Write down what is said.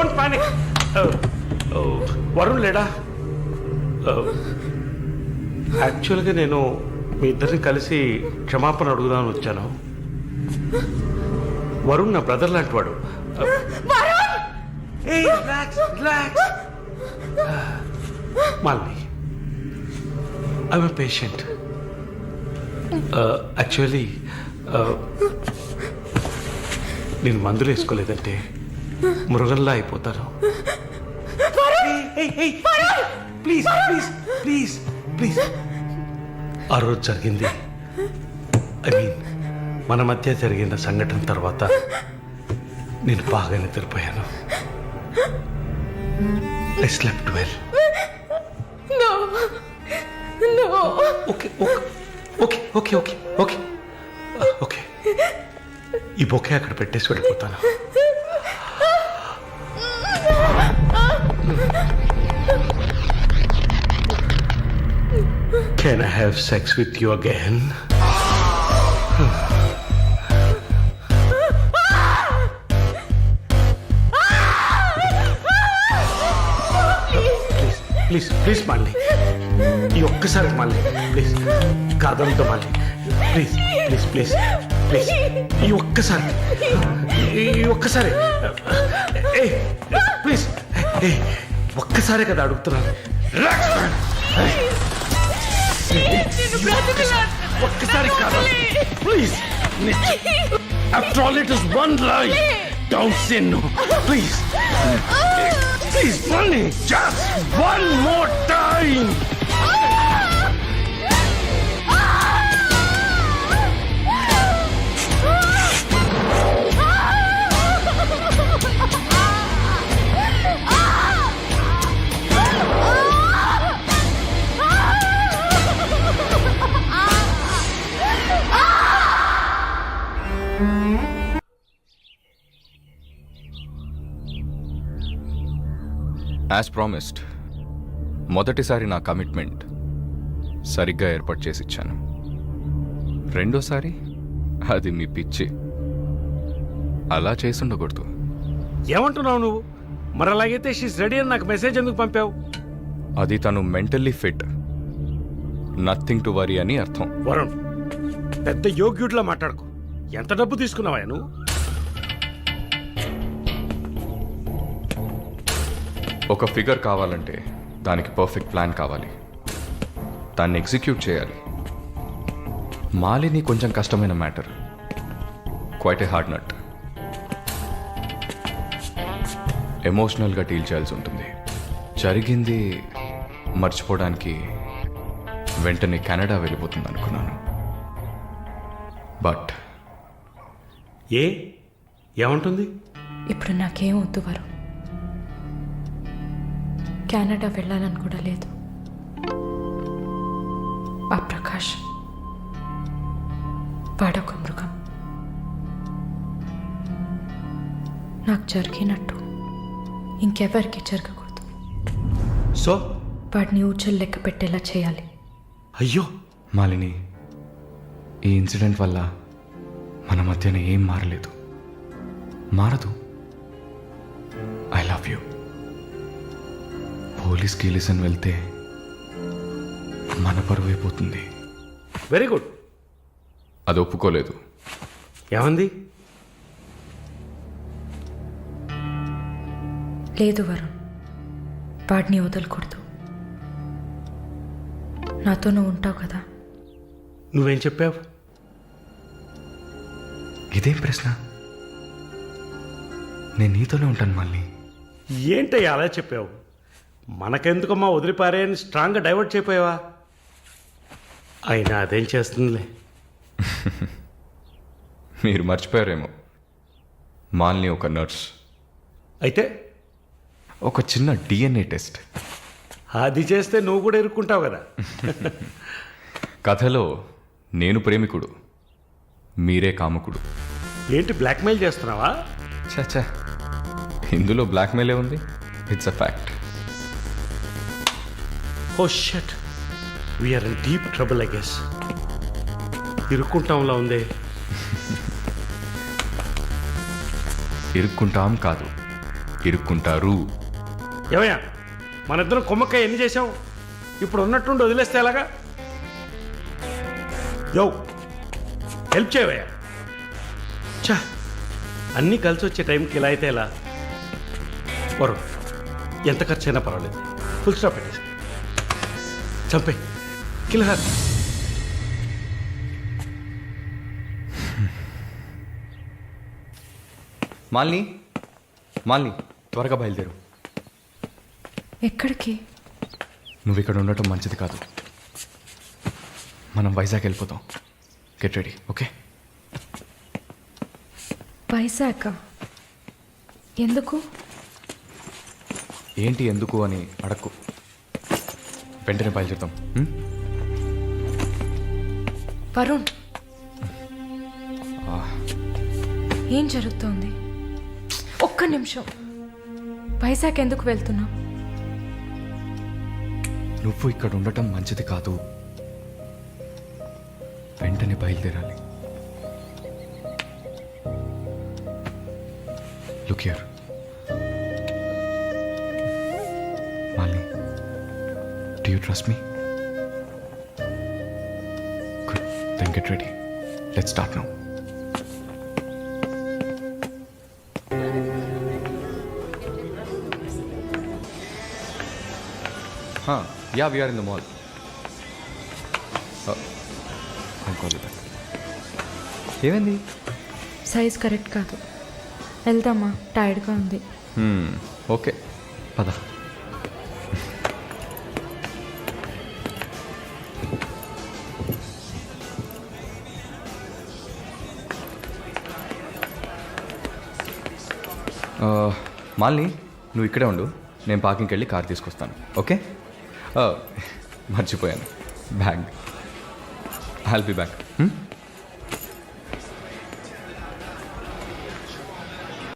Don't panic. Varun లేడా? యాక్చువల్గా నేను మీ ఇద్దరిని కలిసి క్షమాపణ అడుగుదామని వచ్చాను. వరుణ్ నా బ్రదర్ లాంటి వాడు. Malini, I'm a patient. Actually నేను మందులు వేసుకోలేదంటే మృగంలా అయిపోతాను. Please please please please. ఆ రోజు జరిగింది, ఐ మీన్ మన మధ్య జరిగిన సంఘటన తర్వాత నేను బాగా నిద్రపోయాను. I slept well. Okay okay okay okay okay okay. ఈ బొకే అక్కడ పెట్టేసి వెళ్ళిపోతాను. Can I have sex with you again? Please please Malini, ఈ ఒక్కసారి మాలిని ప్లీజ్, కాదంతో Malini please please please please, ఈ ఒక్కసారి ఏ ప్లీజ్, ఏ ఒక్కసారే కదా అడుగుతున్నాను. ఒక్కసారి కాదు please. After all it is one life. Don't say no please. Please, Malini, just one more time. As promised, మొదటిసారి నా కమిట్మెంట్ సరిగ్గా ఏర్పాటు చేసి ఇచ్చాను. రెండోసారి అది మీ పిచ్చి. అలా చేసి ఉండకూడదు. ఏమంటున్నావు నువ్వు? మరి అలాగైతే షీస్ రెడీ అని నాకు మెసేజ్ ఎందుకు పంపావు? అది తను mentally fit, nothing to worry అని అర్థం. వరుణ్, పెద్ద యోగ్యుడిలా మాట్లాడుకో. ఎంత డబ్బు తీసుకున్నావా నువ్వు? ఒక ఫిగర్ కావాలంటే దానికి పర్ఫెక్ట్ ప్లాన్ కావాలి, దాన్ని ఎగ్జిక్యూట్ చేయాలి. మాలిని కొంచెం కష్టమైన matter, quite a hard nut. ఎమోషనల్గా డీల్ చేయాల్సి ఉంటుంది. జరిగింది మర్చిపోవడానికి వెంటనే కెనడా వెళ్ళిపోతుంది అనుకున్నాను. బట్ ఏమంటుంది? ఇప్పుడు నాకేం వద్దు వరుణ్, కెనడా వెళ్ళాలని కూడా లేదు. ఆ ప్రకాష్ వాడొక మృగం. నాకు జరిగినట్టు ఇంకెవరికి జరగకూడదు. సో వాడిని ఊచలు లెక్క పెట్టేలా చేయాలి. అయ్యో మాలిని, ఈ ఇన్సిడెంట్ వల్ల మన మధ్యన ఏం మారలేదు, మారదు. I love you. పోలీస్ కేలిసన్ వెళ్తే మన పరువు అయిపోతుంది. Very good. అది ఒప్పుకోలేదు. ఏమంది? లేదు వరుణ్, వాడిని వదలకూడదు. నాతో నువ్వు ఉంటావు కదా. నువ్వేం చెప్పావు? ఇదేం ప్రశ్న? నేను నీతోనే ఉంటాను మళ్ళీ. ఏంటయ్యా అలా చెప్పావు? మనకెందుకమ్మా వదిలిపారే అని స్ట్రాంగ్గా డైవర్ట్ చేయపోయావా? అయినా అదేం చేస్తుందిలే. మీరు మర్చిపోయారేమో, మాలిని ఒక నర్స్. అయితే ఒక చిన్న DNA టెస్ట్. అది చేస్తే నువ్వు కూడా ఇరుక్కుంటావు కదా. కథలో నేను ప్రేమికుడు, మీరే కాముకుడు. ఏంటి బ్లాక్మెయిల్ చేస్తున్నావా? చచ్చా, ఇందులో బ్లాక్మెయిలే ఉంది. It's a fact. Oh shit, we're in deep trouble I guess. ఇరుక్కుంటాంలా ఉంది. ఇరుక్కుంటాం కాదు, ఇరుక్కుంటారు. ఏమయ్యా మన ఇద్దరం కొమ్మక్కాయ ఎన్ని చేసాం? ఇప్పుడు ఉన్నట్టుండి వదిలేస్తే ఎలాగా? యో హెల్ప్ చేయవయ్యా. చా అన్నీ కలిసి వచ్చే టైంకి ఇలా అయితే ఎలా? వరుణ్ ఎంత ఖర్చు అయినా పర్వాలేదు, ఫుల్ స్టాప్ పెట్టేసి చంపే కిల్హార్. మాలిని, మాలిని త్వరగా బయలుదేరు. ఎక్కడికి? నువ్వు ఇక్కడ ఉండటం మంచిది కాదు. మనం వైజాగ్ వెళ్ళిపోతాం. Get ready, okay? వైజాగ్ ఎందుకు? ఏంటి ఎందుకు అని అడక్కు. వెంటనే బయలుదేరుతాం. వరుణ్, ఏం జరుగుతోంది? ఒక్క నిమిషం. వైజాగ్ ఎందుకు వెళ్తున్నావు? నువ్వు ఇక్కడ ఉండటం మంచిది కాదు. వెంటనే బయలుదేరాలి. Look here Malini, do you trust me? Good, then get ready. Let's start now. Yeah, we are in the mall. I'll call you back. ఏమైంది? సైజ్ కరెక్ట్ కాదు. వెళ్దామా? టైర్డ్గా ఉంది. ఓకే, పద. మాలిని, నువ్వు ఇక్కడే ఉండు. నేను పార్కింగ్కి వెళ్ళి కార్ తీసుకొస్తాను, ఓకే? మర్చిపోయాను, బ్యాగ్. I'll be back.